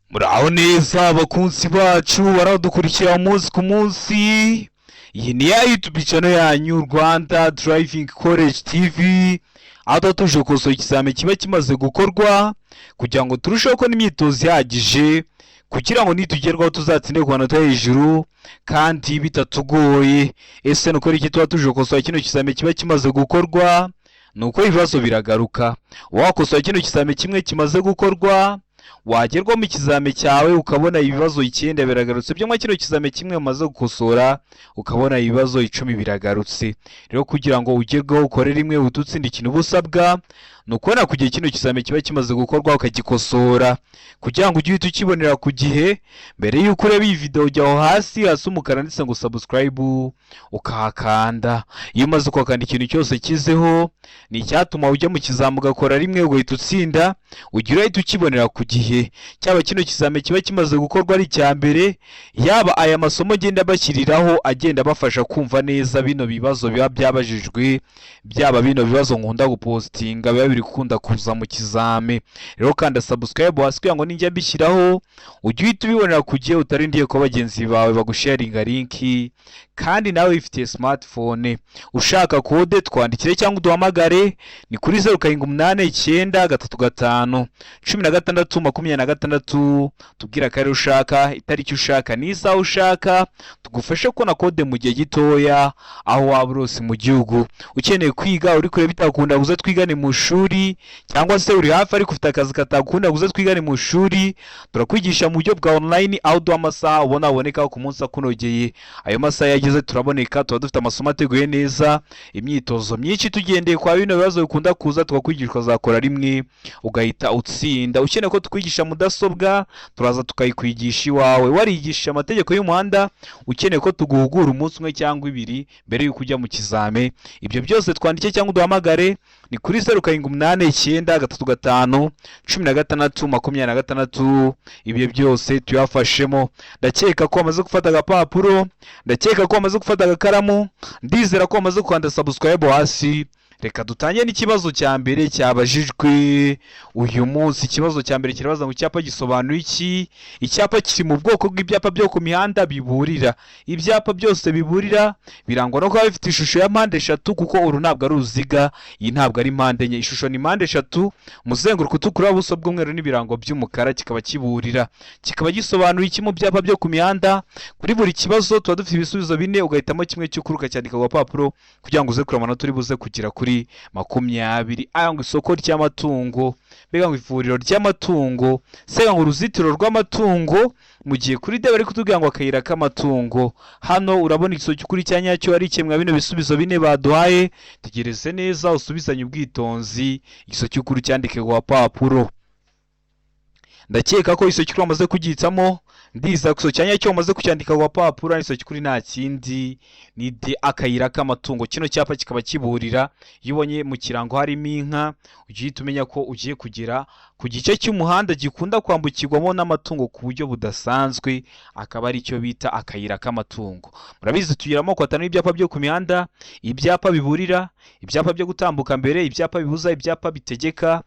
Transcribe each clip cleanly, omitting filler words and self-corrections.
Muraho neza abakunzi bacu baradukurikira umunsi ku munsi. Iyi ni ya YouTube channel yanyu Rwanda Driving College TV, aho tuje gukosora ikizame kiba kimaze gukorwa kugira ngo turusheho ko n'imyitozo ihagije kugira ngo nitugerwaho tuzatsinde ku manota hejuru kandi bitatugoye. Ese nuko iki tuba tuje gukosora kino kizame kiba kimaze gukorwa? Nuko ibibazo biragaruka. Wakosora kino kizame kimwe kimaze gukorwa, wagerwa mu kizame cyawe ukabona ibibazo 9 biragarutse, byo kino kizame kimwe umaze gukosora ukabona ibibazo 10 biragarutse. Rero kugira ngo ugerweho ukore rimwe ututsinde ikintu busabwa nuko na kugiye kino kizame kiba kimaze gukorwa ukagikosora kugira ngo ujye ukibonera ku gihe. Mbere yuko ureba iyi video ujyaho hasi umukara ndetse ngo subscribe ukahakanda. Iyo umaze kwakanda ikintu cyose kizeho ni cyatuma ujya mu kizame ugakora rimwe ugahita utsinda, ugira uhita ukibonera ku gihe. Cyaba kino kizame kiba kimaze gukorwa ari cya mbere, yaba aya masomo agenda bashyiriraho agenda bafasha kumva neza bino bibazo biba byabajijwe, byaba bino bibazo nkunda gupostinga biba biri gukunda kuza mu kizame. Rero kanda subscribe hasi kugira ngo ninjya bishyiraho ujye uhita ubibonera ku gihe, utarindiye ko bagenzi bawe bagusharinga linki. Kandi nawe ifite smartphone ushaka kode twandikire cyangwa uduhamagare ni kuri 0789351626, tubwira kare ushaka, itariki ushaka, n'isaha ushaka, tugufashe ko na kode mu gihe gitoya aho waba urose mu gihugu. Ukeneye kwiga uri kure bitakunda guza twigane mu shuri, cyangwa se uri hafi ariko ufite akazi katakunda guza twigane mu shuri, turakwigisha mu buryo bwa online aho duha amasaha ubona aboneka ku munsi akunogeye. Ayo masaha yageze turaboneka, tuba dufite amasomo ateguye neza, imyitozo myinshi tugendeye kwa bino bibazo bikunda kuza, tukakwigisha ukazakora rimwe ugahita utsinda. Ukeneye ko tukwigisha mudasobwa turaza tukayikwigisha iwawe. Warigisha amategeko y'umuhanda ukeneye ko tuguhugura umunsi umwe cyangwa ibiri mbere yuko ujya mu kizame, ibyo byose twandike cyangwa uduhamagare ni kuri 0789351626. ibyo byose tuyafashemo. Ndakeka ko wamaze gufata agapapuro, ndakeka ko wamaze gufata agakaramu, ndizera ko wamaze kwanda subscribe hasi. Reka dutangiye n'ikibazo cya mbere cyabajijwe uyu munsi. Ikibazo cya mbere kirabaza ngo icyapa gisobanuye iki? Icyapa kiri mu bwoko bw'ibyapa byo ku mihanda biburira. Ibyapa byose biburira birangwa no kuba bifite ishusho ya mpande eshatu, kuko uru ntabwo ari uruziga, iyi ntabwo ari mpande enye. Ishusho ni mpande eshatu, umuzenguruko utukura, ubuso bw'umweru n'ibirango by'umukara, kikaba kiburira. Kikaba gisobanuye iki mu byapa byo ku mihanda? Kuri buri kibazo tuba dufite ibisubizo 4, ugahitamo kimwe cy'ukuri ukacyandika ku gapapuro kugira ngo uze kureba amanota uri buze kugira kuri 20. Aya ngo isoko ry'amatungo, mbega ngo ivuriro ry'amatungo, sega ngo uruzitiro rw'amatungo, mu gihe kuri de bari kutubwira ngo akayira k'amatungo. Hano urabona igisoko kuri cya nyacyo ari kimwe bino bisubizo 4 baduhaye. Tegereze neza usubizanye ubwitonzi, igisoko kuri cyandike ku gapapuro. Ndakeka ko isoko kuri amaze kugitsamo, ndiza kuso cyanya cyo maze kucyandika ku gapapuro. Isoko kuri nta kindi ni de akayira k'amatungo. Kino cyapa kikaba kiburira iyo ubonye mu kirango harimo inka, ugiye tumenya ko ugiye kugera ku gice cy'umuhanda gikunda kwambukirwamo n'amatungo ku buryo budasanzwe, akaba ari cyo bita akayira k'amatungo. Murabizi tugira amoko 5 y'ibyapa byo ku mihanda: ibyapa biburira, ibyapa byo gutambuka mbere, ibyapa bibuza, ibyapa bitegeka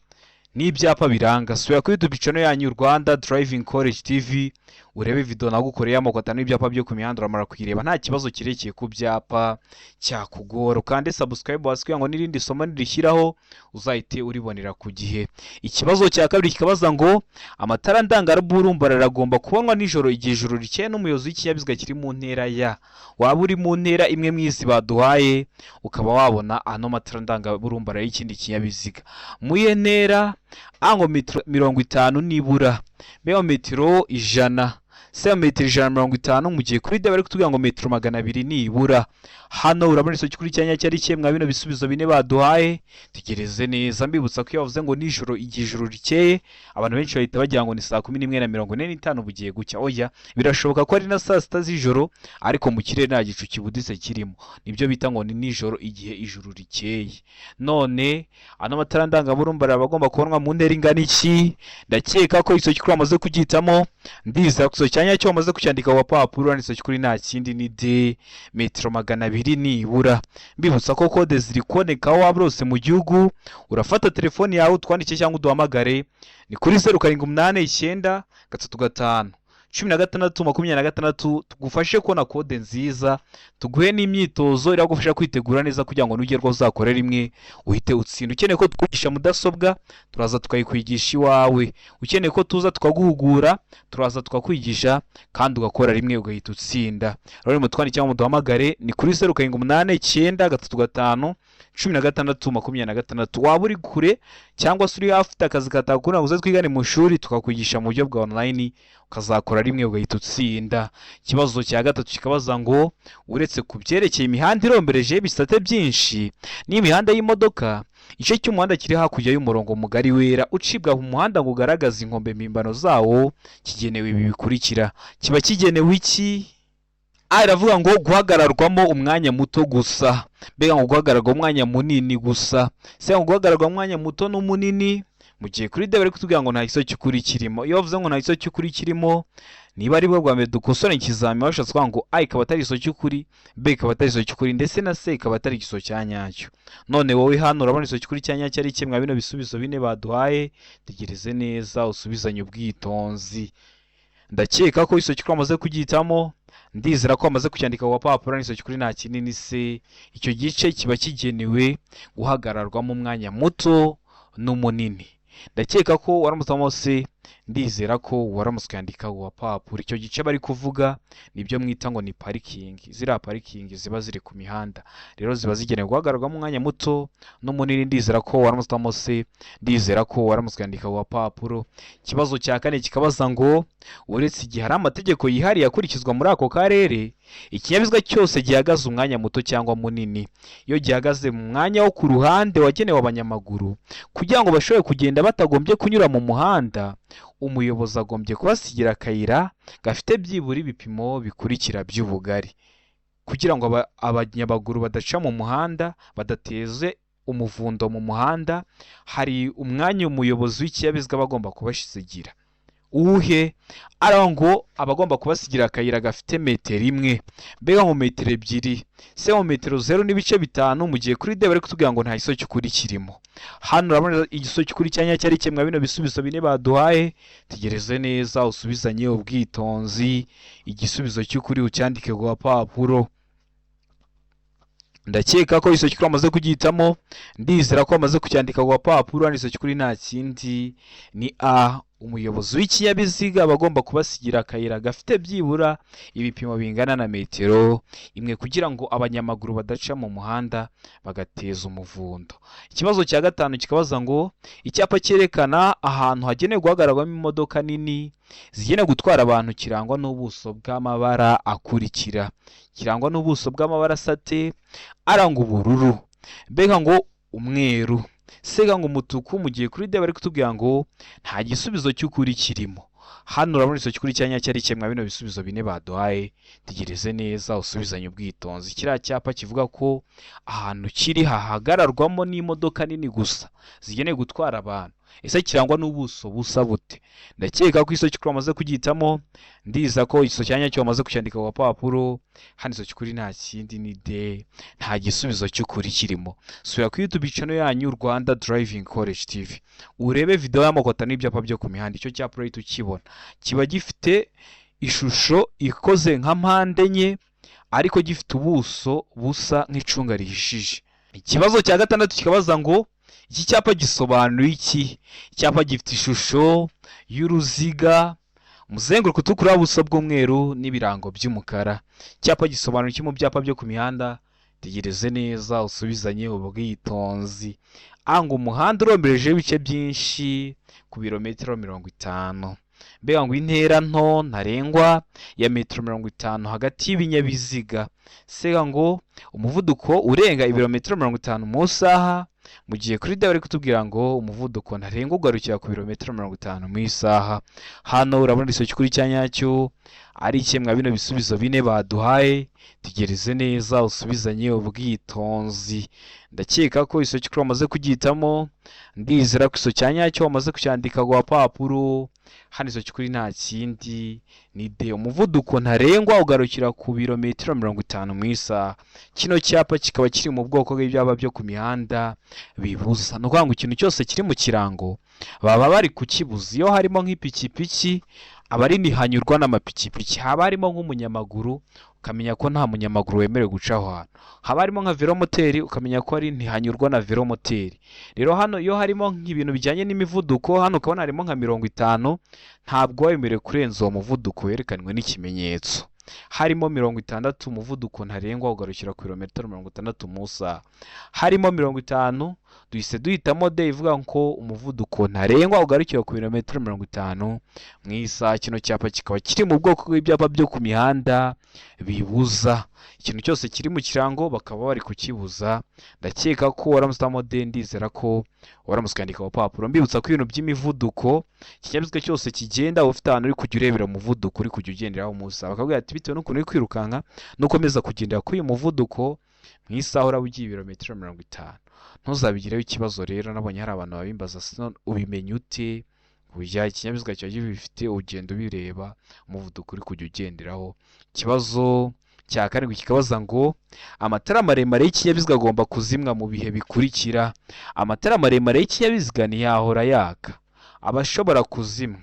n'ibyapa biranga. Sura kuri YouTube channel yanyu Rwanda Driving College TV urebe video nagukoreye amoko 5 y'ibyapa byo ku mihanda, uramara kuyireba nta kibazo kirekeye ku byapa cyakugora. Kandi subscribe hasi kugira ngo n'irindi somo nirishyiraho uzahite uribonera ku gihe. Ikibazo cya kabiri kikabaza ngo amatara ndangaburumbarare aragomba kubonwa nijoro igihe ijuru rikeye n'umuyobozi w'ikinyabiziga kiri mu ntera ya. Waba uri mu ntera imwe mwizi baduhaye ukaba wabona ano matara ndangaburumbarare y'ikindi kinyabiziga mu ntera ango metero 50 nibura, mbega metero 100, se metero 150, mu gihe kuri de bari kutubwira ngo metero 200 nibura. Hano urabona isoko kuri cyanya cyari kimwe bino bisubizo 4 baduhaye. Tegereze neza, mbibutsa ko yavuze ngo nijoro igihe ijuru rikeye, abantu benshi bahita bagira ngo ni saa 11:45 bugiye gucya. Oya, birashoboka ko ari na saa 6 z'ijoro, ariko mu kirere nta gicu kibuditse kirimo. Nibyo bita ngo ni nijoro igihe ijuru rikeye. None ano matara ndangaburumbarare abagomba kubonwa mu ntera ingana iki? Ndakeka ko isoko kuri amaze kugitamo, ndiza kuso cyanya cyo wamaze kucyandika ku papuro handitse kuri nta kindi ni D metero 200 nibura. Mbibutsa ko kode ziri kuboneka aho waba hose mu gihugu. Urafata telefoni yawe utwandike cyangwa uduhamagare ni kuri 0789 335 16 tugufashe kubona kode nziza, tuguhe n'imyitozo iragufasha kwitegura neza kugira ngo nugerwa uzakorera rimwe uhite utsinda. Ukeneye ko tukwigisha mudasobwa turaza tukayikwigisha iwawe, ukeneye ko tuza tukaguhugura turaza tukakwigisha kandi ugakora rimwe ugahita utsinda. Rero mutwandike cyangwa muduhamagare ni kuri 0789 335 16 waba uri kure cyangwa se uri afite akazi katakuna uze twigane mu shuri tukakwigisha mu buryo bwa online ukazakora rimwe ugahita utsinda. Ikibazo cya gatatu kikabaza ngo uretse kubyerekeye imihanda irombereje bisate byinshi n'imihanda y'imodoka, igice cy'umuhanda kiri hakurya y'umurongo mugari wera ucibwa mu muhanda ngo ugaragaze inkombe mpimbano zawo kigenewe ibi bikurikira. Kiba kigenewe iki? Aravuga ngo guhagararwamo umwanya muto gusa. Mbega ngo guhagararwa umwanya munini gusa. Se ngo guhagararwa umwanya muto n'umunini mu gihe kuri D bari kutubwira ngo nta kiso cy'ukuri kirimo. Iyo bavuze ngo nta kiso cy'ukuri kirimo, niba ari bwo bwa mbere dukosora ikizami bashatse kuvuga ngo A ikaba atari ikiso cy'ukuri, B ikaba atari ikiso cy'ukuri, ndetse na C ikaba atari ikiso cya nyacyo. None wowe hano urabona ikiso cy'ukuri cya nyacyo ari kimwe bino bisubizo bine baduhaye, tegereze neza usubizanye ubwitonzi. Ndakeka ko ikiso cy'ukuri amaze kugitamo, ndizera ko amaze kucyandika ku papuro n'iso cy'ukuri nta kinini se. Icyo gice kiba kigenewe guhagararwamo umwanya muto n'umunini. Ndakeka ko waramutamo se, ndizera ko waramutse kwandika ku papuro. Icyo gice bari kuvuga nibyo mwita ngo ni parking. Zira parking ziba ziri ku mihanda, rero ziba zigenewe guhagararwamo umwanya muto n'umunini. Ndizera ko waramutamo se, ndizera ko waramutse kwandika ku papuro. Ikibazo cya kane kikabaza ngo uretse igihe hari amategeko yihariye akurikizwa muri ako karere, ikinyabiziga cyose gihagaze umwanya muto cyangwa munini, iyo gihagaze mu mwanya wo ku ruhande wagenewe abanyamaguru kugira ngo bashobore kugenda batagombye kunyura mu muhanda, umuyobozi agombye kubasigira akayira gafite byibura ibipimo bikurikira by'ubugari kugira ngo abanyamaguru badaca mu muhanda, badateze umuvundo mu muhanda. Hari umwanya umuyobozi w'ikinyabiziga bagomba kubashyigira. Uwuhe? Araho ngo abagomba kubasigira akayira gafite metero 1, mbega ngo metero 2, se mu metero 0.5 mu gihe kuri D bari kutubwira ngo nta kiso cy'ukuri kirimo. Hano urabona igiso cy'ukuri cyanya cyari kimwe bino bisubizo bine baduhaye, tegereze neza usubizanye ubwitonzi. Igisubizo cy'ukuri ucyandike ku papuro. Ndakeka ko iso cy'ukuri amaze kugitamo, ndizera ko amaze kucyandika ku papuro handitse cy'ukuri nta kindi ni A. Umuyobozi w'ikinyabiziga bagomba kubasigira akayira gafite byibura ibipimo bingana na metero 1 kugira ngo abanyamaguru badaca mu muhanda bagateza umuvundo. Ikibazo cya gatanu kikabaza ngo icyapa cyerekana ahantu hagenewe guhagararwamo imodoka nini zigenewe gutwara abantu kirangwa n'ubuso bw'amabara akurikira. Kirangwa n'ubuso bw'amabara sate, aranga ubururu, mbega ngo umweru, sega ngo umutuku, mu gihe kuri D bari kutubwira ngo nta gisubizo cy'ukuri kirimo. Hano urabona iso cy'ukuri cyanya cyari kimwe bino bisubizo bine baduhaye, tegereze neza usubizanye ubwitonzi. Kiriya cyapa kivuga ko ahantu kiri hahagararwamo n'imodoka nini gusa zigenewe gutwara abantu. Ese kirangwa n'ubuso busa bute? Ndakeka ko iso cy'ukuri amaze kugitamo, ndiza ko iso cyanya cyo amaze kucyandika ku papuro. Hano iso cy'ukuri nta kindi ni D, nta gisubizo cy'ukuri kirimo. Subira ku YouTube channel yanyu Rwanda Driving College TV urebe video y'amakota n'ibyapa byo ku mihanda. Icyo cyapa rero tukibona kiba gifite ishusho ikoze nka mpande enye ariko gifite ubuso busa nk'icunga rihishije. Ikibazo cya gatandatu kikabaza ngo iki cyapa gisobanuye iki? Icyapa gifite ishusho y'uruziga, umuzenguruko utukura, ubuso bw'umweru n'ibirango by'umukara. Icyapa gisobanuye iki mu byapa byo ku mihanda? Tegereze neza usubizanye ubwitonzi. Anga umuhanda urombereje ibice byinshi ku birometero 50. Mbega ngo intera nto ntarengwa ya metero 50 hagati y'ibinyabiziga. Sega ngo umuvuduko urenga ibirometero 50 mu saha, mu gihe kuri D bari kutubwira ngo umuvuduko ntarengwa ugarukira ku birometero 50 mu isaha. Hano urabona iso cy'ukuri cyanyacyo ari iki mwa bino bisubizo bine baduhaye. Tegereze neza usubizanye ubwitonzi. Ndakeka ko iso cy'ukuri wamaze kugitamo, ndizera ko iso cyanyacyo wamaze kucyandika ku papuro. Hano iso cy'ukuri nta kindi ni de umuvuduko ntarengwa ugarukira ku birometero 50 mu isaha. Kino cyapa kikaba kiri mu bwoko bw'ibyapa byo ku mihanda bibuza. No kwanga ikintu cyose kiri mu kirango baba bari kukibuza. Iyo harimo nk'ipikipiki abari nihanyurwa n'amapikipiki, haba harimo nk'umunyamaguru ukamenya ko nta munyamaguru wemerewe guca aho hantu, haba harimo nka velomoteri ukamenya ko ari ntihanyurwa na velomoteri. Rero hano iyo harimo nk'ibintu bijyanye n'imivuduko, hano ukabona harimo nka 50, ntabwo wemerewe kurenza uwo muvuduko werekanwe n'ikimenyetso. Harimo 60 umuvuduko ntarengwa ugarukira ku birometero 60 mu isaha. Harimo 50 duhise duhitamo de ivuga ko umuvuduko ntarengwa ugarukira ku birometero 50 mu isaha. Kino cyapa kikaba kiri mu bwoko bw'ibyapa byo ku mihanda bibuza. Ikintu cyose kiri mu kirango bakaba bari kukibuza. Ndakeka ko waramusitamo de, ndizera ko waramuskandika ku papuro. Mbibutsa ko ibintu by'imivuduko ikinyabiziga cyose kigenda ufite ahantu uri kujya urebera umuvuduko uri kujya ugenderaho mu isaha. Bakabwira ati bitewe n'ukuntu uri kwirukanka nukomeza kugendera kuri uyu muvuduko mu isaha uraba ugiye ibirometero 50. Ntuzabigireho ikibazo rero. Nabonye hari abantu babimbaza sino ubimenye ute kujya ikinyabiziga cyawe gifite ugenda ubireba umuvuduko uri kujya ugenderaho. Ikibazo cya karindwi kikabaza ngo amatara maremare y'ikinyabiziga agomba kuzimwa mu bihe bikurikira. Amatara maremare y'ikinyabiziga ntiyahora yaka, abashobora kuzimwa.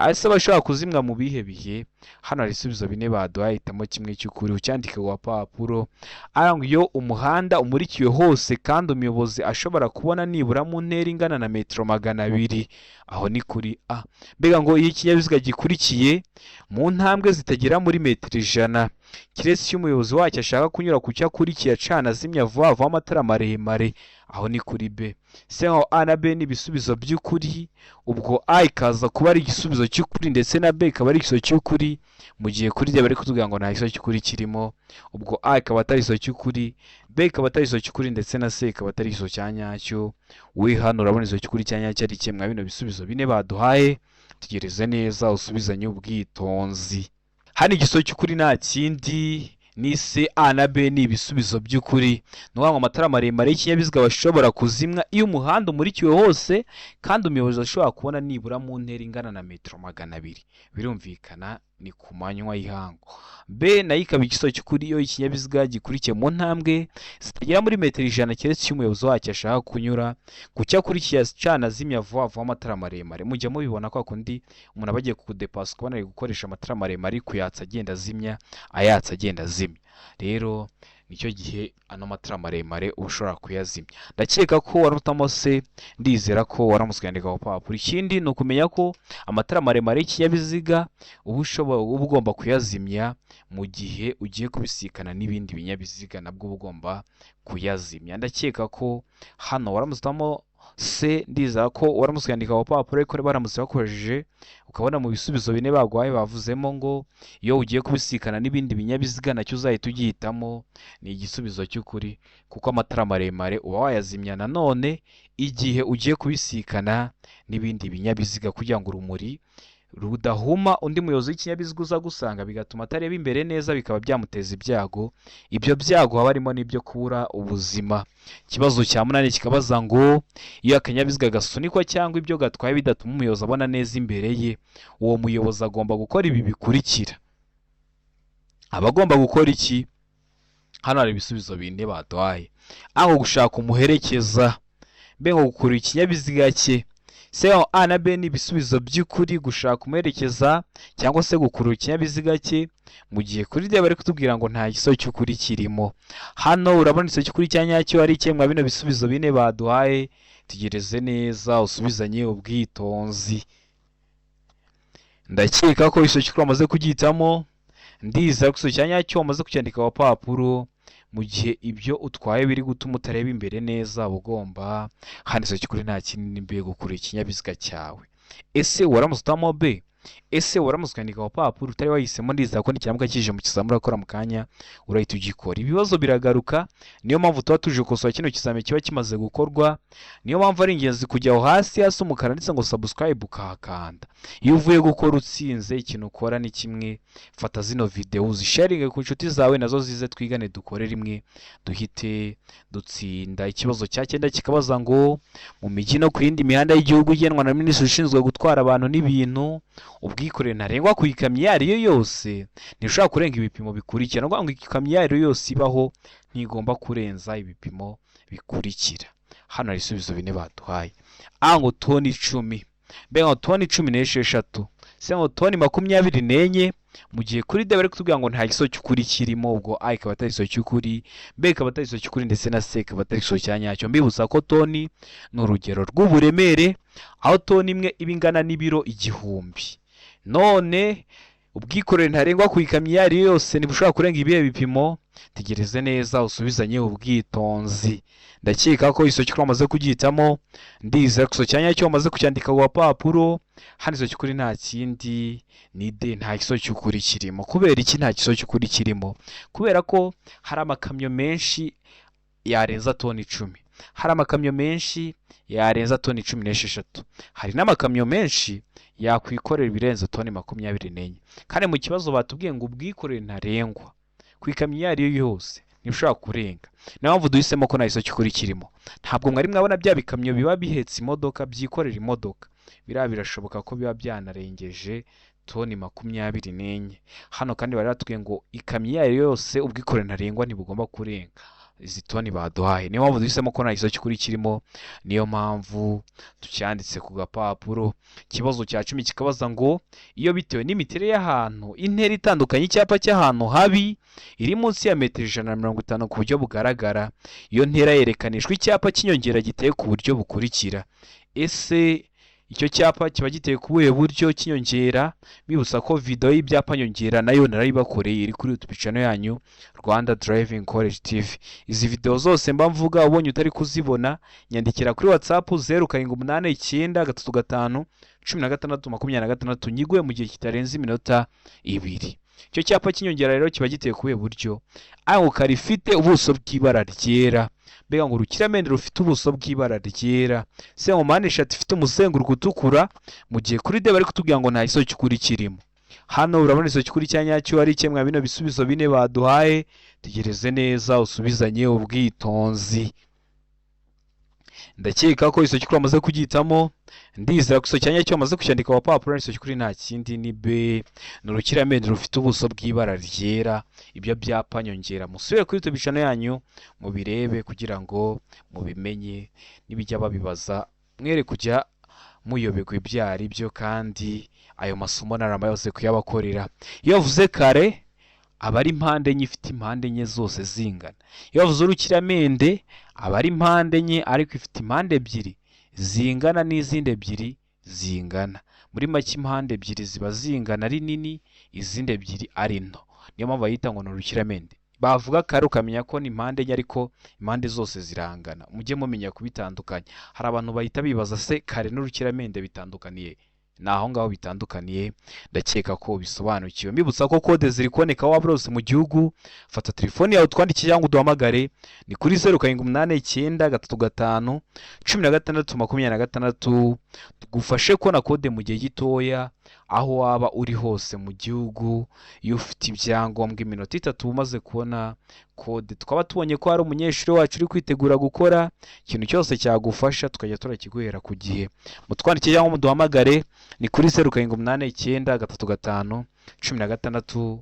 Ese bashobora kuzimwa mu bihe bihe? Hano hari ibisubizo bine baduhaye, hitamo kimwe cy'ukuri ucyandike ku papuro. Arangwa iyo umuhanda umurikiwe hose kandi umuyobozi ashobora kubona nibura mu ntera ingana na metero 200, aho ni kuri A. Mbega ngo iyo ikinyabiziga gikurikiye mu ntambwe zitagera muri metero 100, kiretse iyo umuyobozi wacyo ashaka kunyura ku cyo akurikiye acana azimya vuba vuba amatara maremare, aho ni kuri B. Se aho A na B ni ibisubizo by'ukuri, ubwo A ikaza kuba ari igisubizo cy'ukuri ndetse na B ikaba ari igisubizo cy'ukuri, mu gihe kuri D bari kutubwira ngo nta gisubizo cy'ukuri kirimo. Ubwo A ikaba atari igisubizo cy'ukuri, B ikaba atari igisubizo cy'ukuri ndetse na C ikaba atari igisubizo cya nyacyo. We hano urabona igisubizo cy'ukuri cya nyacyo ari kimwe bino bisubizo bine baduhaye. Tegereze neza usubizanye ubwitonzi. Hano igisubizo cy'ukuri nta kindi ni C, A na B ni ibisubizo by'ukuri. Nuko amatara maremare y'ikinyabiziga bashobora kuzimwa iyo umuhanda umurikiwe hose kandi umuyobozi ashobora kubona nibura mu ntera ingana na metero 200. Birumvikana ni ku manywa y'ihangu. B nayo ikaba igisubizo cy'ukuri iyo ikinyabiziga gikurikiye mu ntambwe zitagera muri metero 100, keretse iyo umuyobozi wacyo ashaka kunyura ku cyo akurikiye acana azimya vuba vuba amatara maremare. Mujya mubibona ko akundi umuntu aba agiye kudepasa ukabona ari gukoresha amatara maremare kuyatsa agenda azimya, ayatsa agenda azimya. Rero nicyo gihe ano matara maremare ushobora kuyazimya. Ndakeka ko waramutamo se, ndizera ko waramuskandika ku papuro. Ikindi ni ukumenya ko amatara maremare y'ikinyabiziga uba ugomba kuyazimya mu gihe ugiye kubisikana n'ibindi binyabiziga, nabwo uba ugomba kuyazimya. Ndakeka ko hano waramutamo se, ndizera ko waramuskandika ku papuro, ariko baramutse bakoresheje ukabona mu bisubizo bine bagwaye bavuzemo ngo iyo ugiye kubisikana n'ibindi binyabiziga nacyo uzahita ugihitamo, ni igisubizo cy'ukuri kuko amatara maremare uba wayazimya nanone igihe ugiye kubisikana n'ibindi binyabiziga kugira ngo urumuri rudahuma undi muyobozi w'ikinyabiziga uza gusanga bigatuma atareba imbere neza, bikaba byamuteza ibyago. Ibyo byago haba harimo n'ibyo kubura ubuzima. Ikibazo cya 8 kikabaza ngo iyo akanyabiziga gasunikwa cyangwa ibyo gatwaye bidatuma umuyobozi abona neza imbere ye, uwo muyobozi agomba gukora ibi bikurikira. Abagomba gukora iki? Hano hari ibisubizo bine baduhaye. Aho gushaka umuherekeza, B ngo gukurura ikinyabiziga cye. Se A na B ni ibisubizo by'ukuri, gushaka umuherekeza cyangwa se gukurura ikinyabiziga cye, mu gihe kuri D bari kutubwira ngo nta gisubizo cy'ukuri kirimo. Hano urabona igisubizo cy'ukuri cya nyacyo ari kimwe bino bisubizo bine baduhaye. Tegereze neza usubizanye ubwitonzi. Ndakeka ko igisubizo cy'ukuri wamaze kugihitamo, ndizera ko igisubizo cya nyacyo wamaze kucyandika ku papuro. Mu gihe ibyo utwaye biri gutuma utareba imbere neza, ugomba hano igisubizo cy'ukuri nta kindi B gukurura ikinyabiziga cyawe. Ese waramutamo B ese waramutse ukandika papuro utari wahisemo ndizera ko n'ikiramuka kije mu kizamini urakora mu kanya urahita ugikora. Ibibazo biragaruka, niyo mpamvu tuba tuje gukosora kino kizamini kiba kimaze gukorwa, niyo mpamvu ari ingenzi kujya aho hasi umukara ndetse ngo subscribe ukahakanda. Iyo uvuye gukora utsinze, ikintu ukora ni kimwe, fata zino video uzisharinge ku nshuti zawe nazo zize twigane dukore rimwe duhite dutsinda. Ikibazo cya 9 kikabaza ngo mu mijyi no ku yindi mihanda y'igihugu igenwa na minisitiri ushinzwe gutwara abantu n'ibintu, ubwikorere ntarengwa ku ikamyo iyo ari yo yose ntishobora kurenga ibipimo bikurikira. Ngo ikamyo iyo ari yo yose ibaho ntigomba kurenza ibipimo bikurikira. Hano hari ibisubizo bine baduhaye. A ngo toni 10, B ngo toni 16, C ngo toni 24, mu gihe kuri D bari kutubwira ngo nta giso cy'ukuri kirimo, ubwo A ikaba atari giso cy'ukuri, B ikaba atari giso cy'ukuri ndetse na C ikaba atari giso cya nyacyo. Mbibutsa ko toni ni urugero rw'uburemere, aho toni imwe iba ingana n'ibiro 1000. None ubwikorere ntarengwa ku ikamyo iyo ari yo yose ntibushobora kurenga ibihe bipimo. Tegereze neza usubizanye ubwitonzi. Ndakeka ko iso cy'ukuri amaze kugihitamo, ndizera ko iso cyanya cyo amaze kucyandika ku papuro. Hano iso cy'ukuri nta kindi ni D, nta giso cy'ukuri kirimo. Kubera iki nta giso cy'ukuri kirimo? Kubera ko hari amakamyo menshi yarenza toni 10, hari amakamyo menshi yarenza toni 16, hari n'amakamyo menshi yakwikorera ibirenze toni 24. Kandi mu kibazo batubwiye ngo ubwikorere ntarengwa ku ikamyo iyo ari yo yose ntibishobora kurenga. Niyo mpamvu duhisemo ko nta giso cy'ukuri kirimo. Ntabwo mwari mwabona bya bikamyo biba bihetse imodoka, byikorera imodoka, birashoboka ko biba byanarengeje toni 24. Hano kandi bari batubwiye ngo ikamyo iyo ari yo yose ubwikorere ntarengwa ntibugomba kurenga izi toni baduhaye. Niyo mpamvu duhisemo ko nta giso cy'ukuri kirimo, niyo mpamvu tucyanditse ku gapapuro. Ikibazo cya 10 kikabaza ngo iyo bitewe n'imiterere y'ahantu intera itandukanye icyapa cy'ahantu habi iri munsi ya metero 150 ku buryo bugaragara, iyo ntera yerekanishwa icyapa cy'inyongera giteye ku buryo bukurikira. Ese icyo cyapa kiba giteye ku buhe buryo cy'inyongera? Bibutsa ko video y'ibyapa nyongera nayo narayibakoreye iri kuri YouTube channel yanyu Rwanda Driving College TV. Izi video zose mba mvuga ubonye utari kuzibona nyandikira kuri WhatsApp 0789531626 nyigwe mu gihe kitarenze iminota 2. Icyo cyapa cy'inyongera rero kiba giteye ku buhe buryo? A ngo karifite ubuso bw'ibara ryera, B ngo urukiramende rufite ubuso bw'ibara ryera, C ngo mpande eshatu ifite umuzenguruko utukura, mu gihe kuri D bari kutubwira ngo nta giso cy'ukuri kirimo. Hano urabona iso cy'ukuri cya nyacyo ari kimwe bino bisubizo bine baduhaye. Tegereze neza usubizanye ubwitonzi. Ndakeka ko iso cy'ukuri amaze kugihitamo, ndizera ko iso cyanya cyo amaze kucyandika ku papuro. Iso cy'ukuri nta kindi ni B, ni urukiramende rufite ubuso bw'ibara ryera. Ibyo byapa nyongera musubire kuri YouTube channel yanyu mubirebe kugira ngo mubimenye, nibijya babibaza mwere kujya muyoberwa ibyo ari byo, kandi ayo masomo naramba yose kuyabakorera. Iyo uvuze kare aba ari impande enye ifite impande enye zose zingana. Iyo uvuze urukiramende aba ari impande enye ariko ifite impande ebyiri zingana n'izindi ebyiri zingana. Muri make impande ebyiri ziba zingana ari nini, izindi ebyiri ari nto. Niyo mpamvu bayita ngo ni urukiramende. Bavuga kare ukamenya ko ni impande enye ariko impande zose zirangana. Mujye mumenya kubitandukanya. Hari abantu bahita bibaza se kare n'urukiramende bitandukaniye? Naho ngaho bitandukaniye, ndakeka ko bisobanukiwe. Mbibutsa ko kode ziri kuboneka waba rose mu gihugu. Fata telefone yawe twandikire cyangwa uduhamagare, ni kuri 0789531626 tugufashe kubona kode mu gihe gitoya aho waba uri hose mu gihugu. Iyo ufite ibyangombwa iminota 3 umaze kubona kode, tukaba tubonye ko hari umunyeshuri wacu uri kwitegura gukora ikintu cyose cyagufasha, tukajya turakiguhera ku gihe. Mutwandikire cyangwa muduhamagare, ni kuri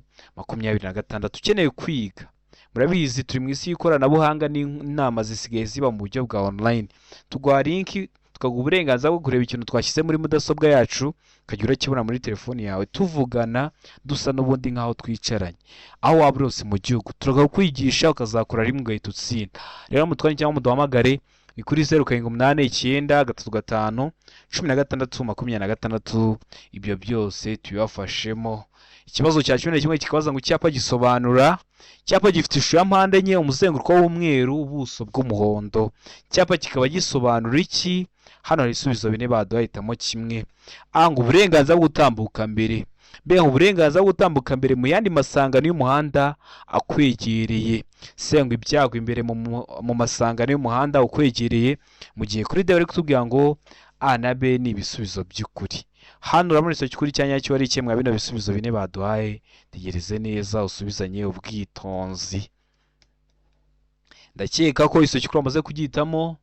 0789531626. Ukeneye kwiga, murabizi turi mu isi y'ikoranabuhanga n'inama zisigaye ziba mu buryo bwa online. Tuguha link tukaguha uburenganzira bwo kureba ikintu twashyize muri mudasobwa yacu, ukajya urakibona muri telefoni yawe, tuvugana dusa n'ubundi nk'aho twicaranye. Aho waba rose mu gihugu turakwigisha ukazakora rimwe ugahita utsinda. Rero mutwandikire cyangwa muduhamagare, ni kuri 0789531626. Ibyo byose tubibafashemo. Ikibazo cya 11 kikabaza ngo icyapa gisobanura. Icyapa gifite ishusho ya mpande enye, umuzenguruko w'umweru, ubuso bw'umuhondo. Icyapa kikaba gisobanura iki? hano hari ibisubizo bine baduha, hitamo kimwe. ngo uburenganzira bwo gutambuka mbere. Mbega uburenganzira bwo gutambuka mbere mu yandi masangano y'umuhanda akwegereye. Ngo ibyago imbere mu masangano y'umuhanda ukwegereye. Mu gihe kuri D bari kutubwira ngo A na B ni ibisubizo by'ukuri. Hano urabona icyo kuri cya nyacyo ari kimwe bino bisubizo bine baduhaye. Tegereze neza usubizanye ubwitonzi. Ndakeka ko iso cyukuri wamaze kugihitamo.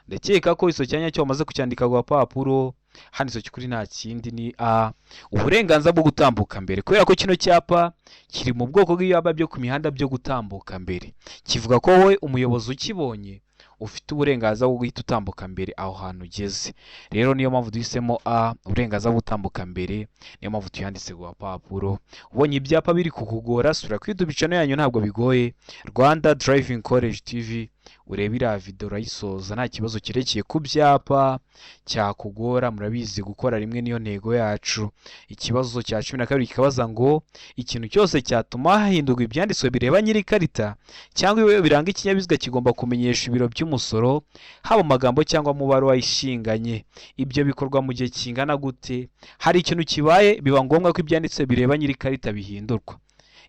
Ndakeka ko iso cyanya cyo wamaze kucyandika ku papuro. Hano iso cyukuri nta kindi ni A, uburenganzira bwo gutambuka mbere. Kubera ko kino cyapa kiri mu bwoko bw'ibyapa byo ku mihanda byo gutambuka mbere, kivuga ko wowe umuyobozi ukibonye ufite uburenganzira bwo guhita utambuka mbere aho hantu ugeze. Rero niyo mpamvu duhisemo A, uburenganzira bwo gutambuka mbere, niyo mpamvu tuyanditse ku papuro. Ubonye ibyapa biri kukugora, sura kuri YouTube channel yanyu ntabwo bigoye, Rwanda Driving College TV, urebe iriya video urayisoza nta kibazo kirekeye ku byapa cyakugora. Murabizi gukora rimwe niyo ntego yacu. Ikibazo cya 12 kikabaza ngo ikintu cyose cyatuma hahindurwa ibyanditswe bireba nyiri karita cyangwa iwe biranga ikinyabiziga kigomba kumenyesha ibiro by'umusoro, haba amagambo cyangwa umubare wayishinganye. Ibyo bikorwa mu gihe kingana gute? Hari ikintu kibaye biba ngombwa ko ibyanditswe bireba nyiri karita bihindurwa.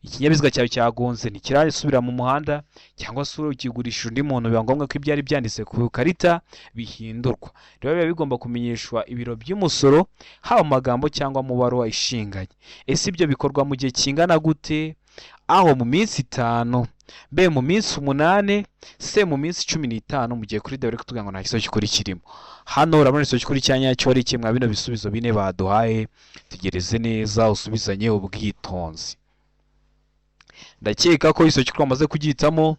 Ikinyabiziga cyawe cyagonze ntikirasubira mu muhanda cyangwa se ukigurisha undi muntu, biba ngombwa ko ibyari byanditse ku karita bihindurwa. Rero biba bigomba kumenyeshwa ibiro by'umusoro, haba amagambo cyangwa umubare wayishinganye. Ese ibyo bikorwa mu gihe kingana gute? Aho mu minsi 5, B mu minsi 8, C mu minsi 15. Mu gihe kuri D bari kutubwira ngo nta kibazo cy'ukuri kirimo. Hano urabona ikibazo cy'ukuri cyanya cyo ari kimwe bino bisubizo bine baduhaye. Tegereze neza usubizanye ubwitonzi. Ndakeka ko iso cyukuri wamaze kugihitamo.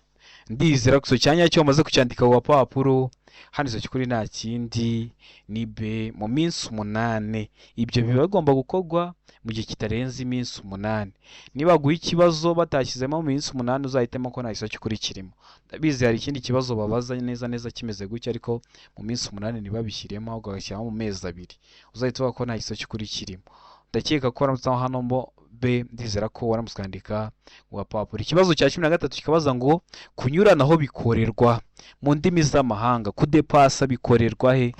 Ndizera ko iso cyanya cyo wamaze kucyandika ku papuro. Hano iso cyukuri nta kindi ni B mu minsi 8. Ibyo biba bigomba gukorwa mu gihe kitarenze iminsi 8. Niba guha ikibazo batashyizemo mu minsi 8 uzahitemo ko nta iso cyukuri kirimo. Ndabizi hari ikindi kibazo babaza neza kimeze gutya, ariko mu minsi 8 ntibabishyiremo ahubwo bagashyiramo mu mezi 2. Uzahita uvuga ko nta iso cyukuri kirimo. Ndakeka ko waramutse hano mbo B, ndizera ko waramuskandika wa papuro. Ikibazo cya 13 kikabaza ngo kunyuranaho bikorerwa mu ndimi z'amahanga. Kudepasa bikorerwa he?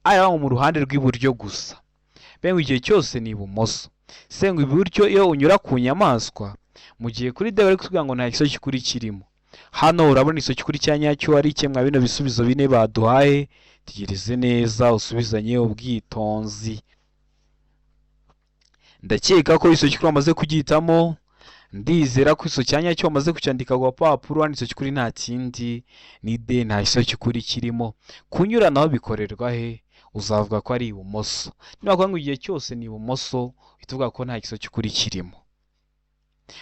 Aya mu ruhande rw'iburyo gusa. Bengo igihe cyose ni ibumoso. Sengo iburyo iyo unyura ku nyamaswa. Mu gihe kuri D bari kutubwira ngo nta kiso cy'ukuri kirimo. Hano urabona iso cy'ukuri cyanyacyo ari kimwe bino bisubizo bine baduhaye. Tegereze neza usubizanye ubwitonzi. Ndakeka ko iso cy'ukuri wamaze kugihitamo. Ndizera ko iso cyanya cyo wamaze kucyandika ku papuro. Hano iso cy'ukuri nta kindi ni D, nta iso cy'ukuri kirimo. Kunyuranaho bikorerwa he? Uzavuga ko ari ibumoso. Niba kuvuga ngo igihe cyose ni ibumoso, bituvuga ko nta kiso cy'ukuri kirimo.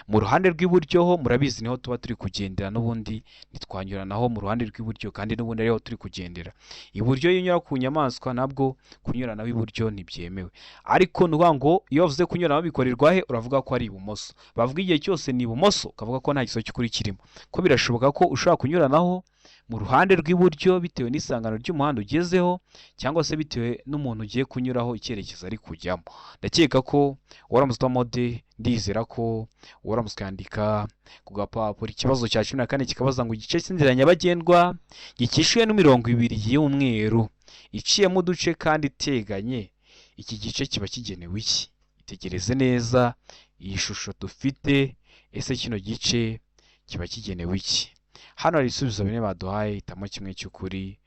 Mu ruhande rw'iburyo ho murabizi niho tuba turi kugendera, n'ubundi nitwanyuranaho mu ruhande rw'iburyo kandi n'ubundi ariho turi kugendera. Iburyo iyo unyura ku nyamaswa nabwo kunyuranaho iburyo ntibyemewe. Ariko nuvuga ngo iyo bavuze kunyuranaho bikorerwa he, uravuga ko ari ibumoso. Bavuga igihe cyose ni ibumoso, ukavuga ko nta kiso cy'ukuri kirimo. Ko birashoboka ko ushobora kunyuranaho mu ruhande rw'iburyo bitewe n'isangano ry'umuhanda ugezeho, cyangwa se bitewe n'umuntu ugiye kunyuraho icyerekezo ari kujyamo. Ndakeka ko waramutse D, ndizera ko waramutse kandika ku gapapuro. Ikibazo cya 14 kikabaza ngo igice cy'inzira nyabagendwa gikishuye n'imirongo 2 y'umweru iciyemo uduce kandi iteganye, iki gice kiba kigenewe iki? Itegereze neza iyi shusho dufite. Ese kino gice kiba kigenewe iki? Hano hari ibisubizo bine baduhaye, hitamo kimwe cy'ukuri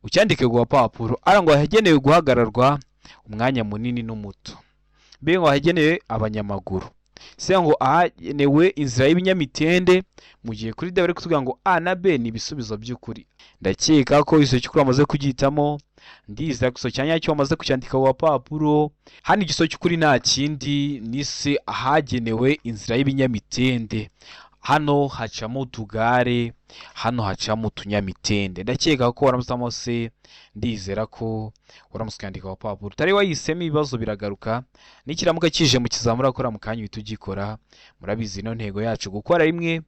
ucyandike ku gapapuro. Ngo hagenewe guhagararwa umwanya munini n'umuto. B ngo hagenewe abanyamaguru. C ngo ahagenewe inzira y'ibinyamitende. Mu gihe kuri D bari kutubwira ngo A na B ni ibisubizo by'ukuri. Ndakeka ko iso cy'ukuri wamaze kugihitamo. Ndizera ko iso cyanya cyo wamaze kucyandika ku gapapuro. Hano igiso cy'ukuri nta kindi ni C, ahagenewe inzira y'ibinyamitende. Hano hacamo utugare, hano hacamo utunyamitende. Ndakeka ko waramusamo C, ndizera ko waramuskandika ku papuro. Utari wahisemo ibibazo biragaruka. Nikiramuka kije mu kizamura akora mu kanya uhita ugikora. Murabizi no ntego yacu gukora rimwe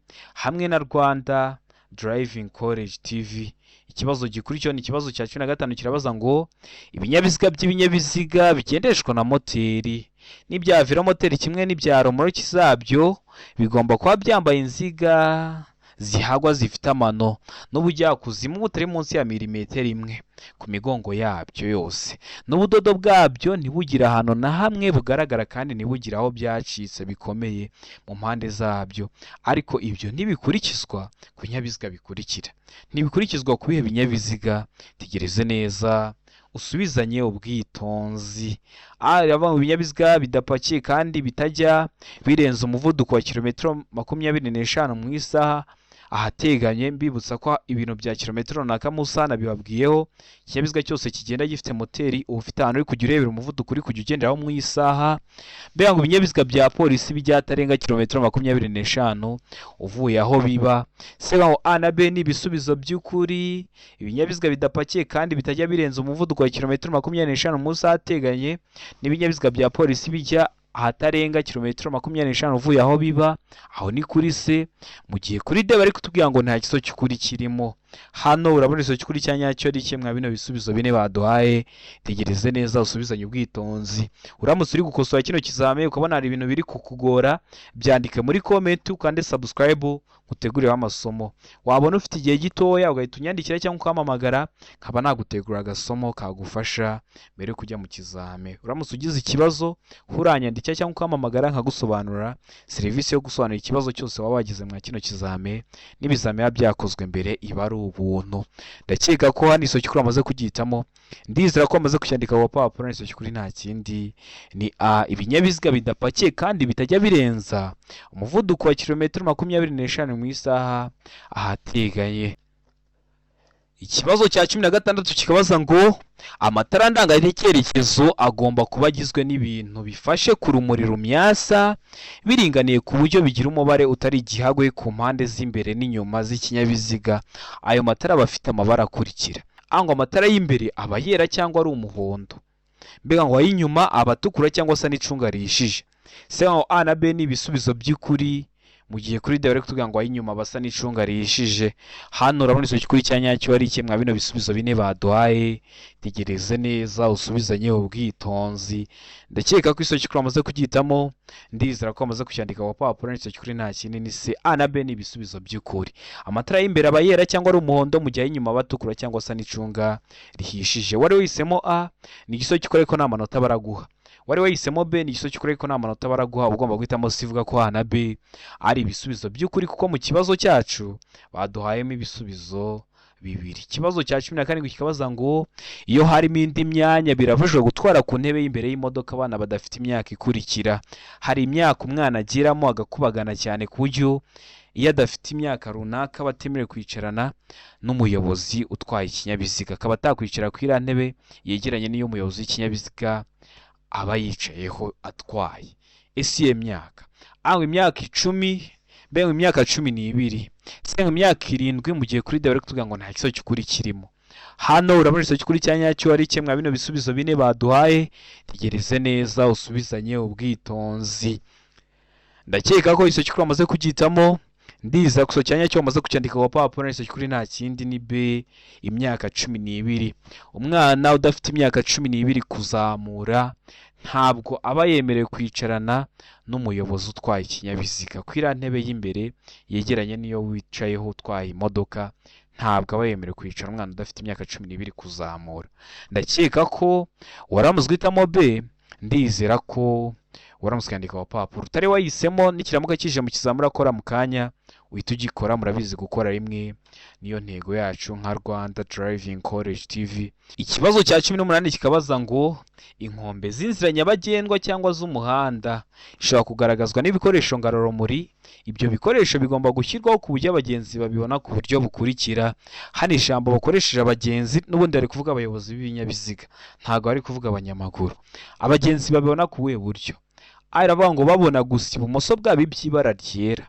hamwe na Rwanda Driving College TV. Ikibazo gikurikira ni ikibazo cya 15 kirabaza ngo ibinyabiziga by'ibinyabiziga bigendeshwa na moteri n'ibyavira moteri kimwe n'ibyaro muri kizabyo bigomba kuba byambaye inziga zihagwa zifite amano n'ubujyakuzimu butari munsi ya milimetero imwe ku migongo yabyo yose, n'ubudodo bwabyo ntibugire ahantu na hamwe bugaragara kandi ntibugire aho byacitse bikomeye mu mpande zabyo. Ariko ibyo ntibikurikizwa ku binyabiziga bikurikira. Ntibikurikizwa ku bihe binyabiziga? Tegereze neza usubizanye ubwitonzi. Aba mu binyabiziga bidapakiye kandi bitajya birenza umuvuduko wa kilometero 25 mu isaha ahateganye. Mbibutsa ko ibintu bya kilometero runaka mu isaha nabibabwiyeho. Ikinyabiziga cyose kigenda gifite moteri uba ufite ahantu uri kujya urebera umuvuduko uri kujya ugenderaho mu isaha. Mbega ngo ibinyabiziga bya polisi bijyatarenga kilometero 25 uvuye aho biba. Seba ngo A na B ni ibisubizo by'ukuri. Ibinyabiziga bidapakiye kandi bitajya birenza umuvuduko wa kilometero 25 mu isaha ateganye n'ibinyabiziga bya polisi bijya ahatarenga kilometero 25 uvuye aho biba. Aho ni kuri C. Mu gihe kuri D bari kutubwira ngo nta kiso cy'ukuri kirimo. Hano urabona iso cy'ukuri cya nyacyo ari kimwe bino bisubizo bine baduhaye. Tegereze neza usubizanye ubwitonzi. Uramutse uri gukosora kino kizame ukabona hari ibintu biri kukugora, byandike muri comment ukande subscribe ngutegurire amasomo. Wabona ufite igihe gitoya ugahita unyandikira cyangwa ukamamagara nkaba nagutegura agasomo kagufasha mbere yo kujya mu kizame. Uramutse ugize ikibazo uranyandikira cyangwa ukamamagara nkagusobanura serivisi yo gusobanura ikibazo cyose waba wagize mwa kino kizame n'ibizame byakozwe mbere iba ari ubuntu. Ndakeka ko hano iso cy'ukuri amaze kugihitamo. Ndizera ko amaze kucyandika ku papuro. Iso cy'ukuri nta kindi ni A. Ibinyabiziga bidapakiye kandi bitajya birenza umuvuduko wa kilometero 25 mu isaha ahateganye. Ikibazo cya 16 kikabaza ngo amatara ndangatekerezo agomba kuba agizwe n'ibintu bifashe ku rumuri rumyasa biringaniye ku buryo bigira umubare utari igihagwe ku mpande z'imbere n'inyuma z'ikinyabiziga. Ayo matara aba afite amabara akurikira. Ngo amatara y'imbere aba yera cyangwa ari umuhondo. Mbega ngo ay'inyuma aba atukura cyangwa asa n'icunga rihishije. Se ngo A na B ni ibisubizo by'ukuri. Mu gihe kuri D bari kutubwira ngo ay'inyuma basa n'icunga rihishije. Hano urabona iso cy'ukuri cya nyacyo ari kimwe bino bisubizo bine baduhaye. Tegereze neza usubizanye ubwitonzi. Ndakeka ko iso cy'ukuri amaze kugihitamo. Ndizera ko amaze kucyandika ku papuro. Iso cy'ukuri nta kindi ni C. A na B ni ibisubizo by'ukuri. Amatara y'imbere aba yera cyangwa ari umuhondo, mu gihe ay'inyuma batukura cyangwa asa n'icunga rihishije. Wari wahisemo A ni igiso cy'ukuri ariko nta manota baraguha. Wari wahisemo B ni igiso cy'ukuri ariko nta manota baraguha. Ugomba guhitamo C ivuga ko A na B ari ibisubizo by'ukuri kuko mu kibazo cyacu baduhayemo ibisubizo bibiri. Ikibazo cya 17 kikabaza ngo iyo harimo indi myanya birabujijwe gutwara ku ntebe y'imbere y'imodoka abana badafite imyaka ikurikira. Hari imyaka umwana agiramo agakubagana cyane ku buryo iyo adafite imyaka runaka batemerewe kwicarana n'umuyobozi utwaye ikinyabiziga. Akaba atakwicara ku iriya ntebe yegeranye n'iyo umuyobozi w'ikinyabiziga aba yicayeho atwaye. Ese iyo myaka imyaka 10, mbega imyaka 12, cyangwa imyaka 7. Mu gihe kuri D bari kutubwira ngo nta kiso cy'ukuri kirimo. Hano urabona iso cy'ukuri cya nyacyo ari kimwe bino bisubizo bine baduhaye. Tegereze neza usubizanye ubwitonzi. Ndakeka ko iso cy'ukuri amaze kugihitamo. Ndiza kuso cyanya cyo amaze kucyandika ku papuro. Iso cy'ukuri nta kindi ni B. Imyaka 12. Umwana udafite imyaka 12 kuzamura ntabwo aba yemerewe kwicarana n'umuyobozi utwaye ikinyabiziga. Ku iriya ntebe y'imbere yegeranye n'iyo wicayeho utwaye imodoka ntabwo aba yemerewe kwicara umwana udafite imyaka 12 kuzamura. Ndakeka ko waramuzwe guhitamo B. Ndizera ko waramutse kwandika ku papuro. Utari wahisemo n'ikiramuka kije mu kizamura akora mu kanya uhita ugikora. Murabizi gukora rimwe niyo ntego yacu nka Rwanda Driving College TV. Ikibazo cya 18 kikabaza ngo inkombe z'inzira nyabagendwa cyangwa z'umuhanda ishobora kugaragazwa n'ibikoresho ngarurumuri. Ibyo bikoresho bigomba gushyirwaho ku buryo abagenzi babibona ku buryo bukurikira. Hano ijambo bakoresheje abagenzi n'ubundi ari kuvuga abayobozi b'ibinyabiziga, ntago ari kuvuga abanyamaguru. Abagenzi babibona ku buhe buryo? Aravuga ngo babona gusa ibumoso bwabo iby'ibara ryera.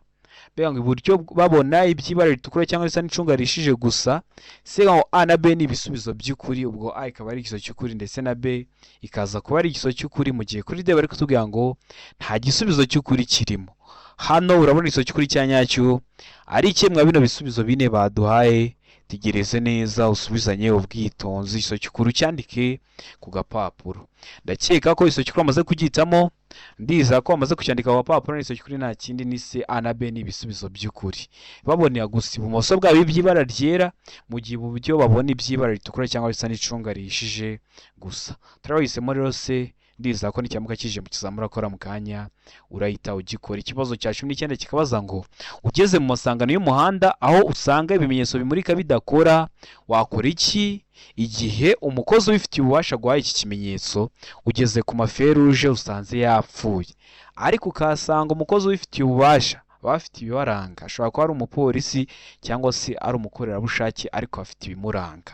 Mbega ngo iburyo babona iby'ibara ritukura cyangwa risa n'icunga rishije gusa. Se ngo A na B ni ibisubizo by'ukuri. Ubwo A ikaba ari igiso cy'ukuri ndetse na B ikaza kuba ari igiso cy'ukuri. Mu gihe kuri D bari kutubwira ngo nta gisubizo cy'ukuri kirimo. Hano urabona igiso cy'ukuri cya nyacyo ari kimwe bino bisubizo bine baduhaye. Tegereze neza usubizanye ubwitonzi. Igiso cy'ukuri cyandike ku gapapuro. Ndakeka ko igiso cy'ukuri amaze kugihitamo. ndiza ko bamaze kucyandika ku papuro n'iso cy'ukuri nta kindi ni C A na B n'ibisubizo by'ukuri babonera gusa ibumoso bwabo iby'ibara ryera mu gihe iburyo babona iby'ibara ritukura cyangwa bisa n'icunga rihishije gusa turabahisemo rero C ndiza ko n'icyamuka kije mu kizamura akora mu kanya urahita ugikora. Ikibazo cya 19 kikabaza ngo ugeze mu masangano y'umuhanda aho usanga ibimenyetso bimurika bidakora wakora iki igihe umukozi ubifitiye ububasha guhaye iki kimenyetso ugeze ku maferuje usanze yapfuye ariko ukahasanga umukozi ubifitiye ububasha bafite ibibaranga ashobora kuba ari umupolisi cyangwa se ari umukorerabushake ariko afite ibimuranga.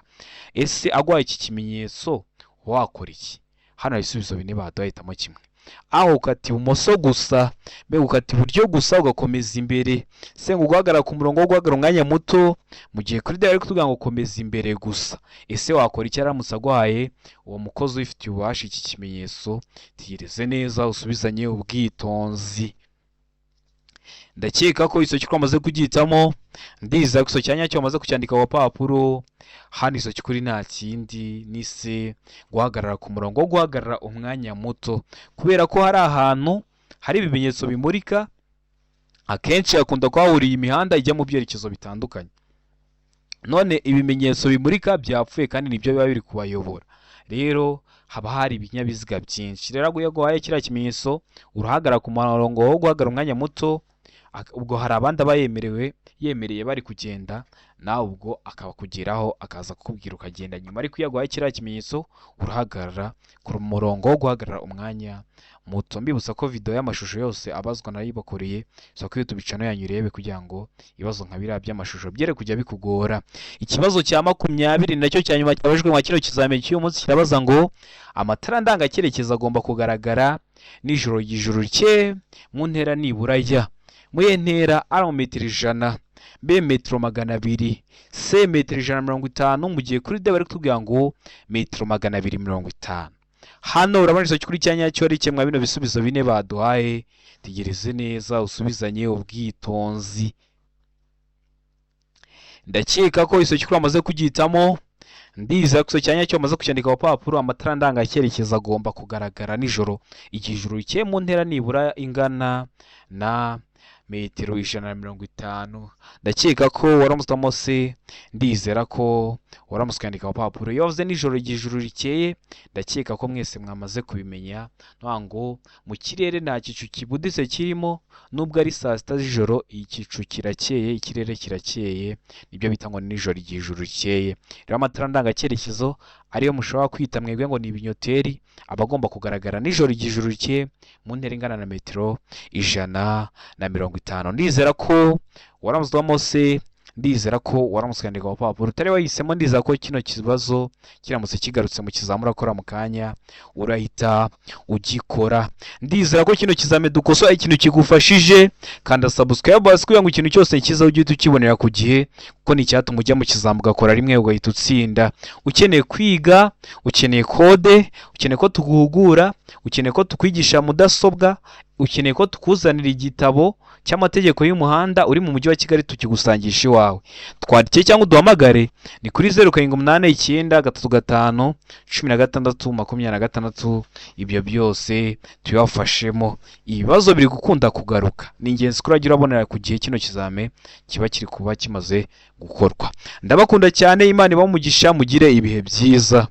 Ese agwaye iki kimenyetso wakora iki? Hano ibisubizo bine baduhitamo kimwe aho ukata ibumoso gusa mbega ukata iburyo gusa ugakomeza imbere se ngo guhagarara ku murongo wo guhagarara umwanya muto mu gihe kuri dare kutuvuga ngo komeza imbere gusa. Ese wakora icyo aramutse agwaye uwo mukozi wifitiye ububasha iki kimenyetso? Tegereze neza usubizanye ubwitonzi. Ndakeka ko iso cy'ukuri amaze kugitamo ndiza guso cyanya cyo amaze kucyandika ku papuro hano iso cy'ukuri nta kindi ni C guhagarara ku murongo wo guhagarara umwanya muto kubera ko hari ahantu hari ibimenyetso bimurika akenshi akunda kwahuriye imihanda ijya mu byerekezo bitandukanye none ibimenyetso bimurika byapfuye kandi nibyo biba biri kubayobora rero haba hari ibinyabiziga byinshi rero guhaye kiriya kimenyetso urahagarara ku murongo wo guhagarara umwanya muto ubwo hari abandi yemereye bari kugenda nawe ubwo akabakugeraho akaza kukubwira ukagenda nyuma ariko iyo aguhaye kiriya kimenyetso urahagarara ku murongo wo guhagarara umwanya muto. Mbibutsa ko video y'amashusho yose abazwa nayibakoreye so ko YouTube channel yanyu irebe kugira ngo ibibazo nka biriya by'amashusho byere kujya bikugora. Ikibazo cya 20 nacyo cya nyuma cyabajwe mu kino kizamini cy'uyu munsi kirabaza ngo amatara ndanga cyerekezo agomba kugaragara nijoro y'ijuru rye mu ntera nibura ya muye ntera ari metero 100 B metero 200 C metero 150 mu gihe kuri de bari kutubwira ngo metero 250. Hano urabona cyo kuri cyanya cyo ari kimwe bino bisubizo bine baduhaye tegereze neza usubizanye ubwitonzi. Ndakeka ko iso cyukuri amaze kugitamo ndiza kuso cyanya cyo amaze kucyandika ku papuro amatara ndanga cyerekeza agomba kugaragara nijoro igijuru cye mu ntera nibura ingana na metero 150. Ndakeka ko waramusitamo se ndizera ko waramuskandika ku papuro yovuze nijoro igijuru rikeye ndakeka ko mwese mwamaze kubimenya ntango mu kirere nta kicu kibudise kirimo nubwo ari saa 6 z'ijoro ikicu kirakeye ikirere kirakeye nibyo bita ngo nijoro igijuru rikeye. Rero amatara ndanga cyerekezo ariyo mushobora kwita mwebwe ngo ni ibinyoteri abagomba kugaragara nijoro igijuru rikeye mu ntera ingana na metero 150. Ndizera ko waramuzwamo se ndizera ko waramuskandika ku papuro utari wahisemo ndiza ko kino kibazo kiramutse kigarutse mu kizamura akora mu kanya urahita ugikora. Ndizera ko kino kizame dukoso ikintu kigufashije kanda subscribe basi kugira ngo ikintu cyose kiza ujye tukibonera ku gihe kuko ni cyatuma ujya mu kizamuka akora rimwe ugahita utsinda. Ukeneye kwiga ukeneye kode ukeneye ko tuguhugura ukeneye ko tukwigisha mudasobwa ukeneye ko tukuzanira igitabo cy'amategeko y'umuhanda uri mu mujyi wa Kigali tukigusangisha iwawe twandike cyangwa uduhamagare ni kuri 0789 ibyo byose tuyafashemo. Ibibazo biri gukunda kugaruka ni ingenzi kuragira abonera ku gihe kino kizame kiba kiri kuba kimaze gukorwa. Ndabakunda cyane Imana ibamugisha mugire ibihe byiza.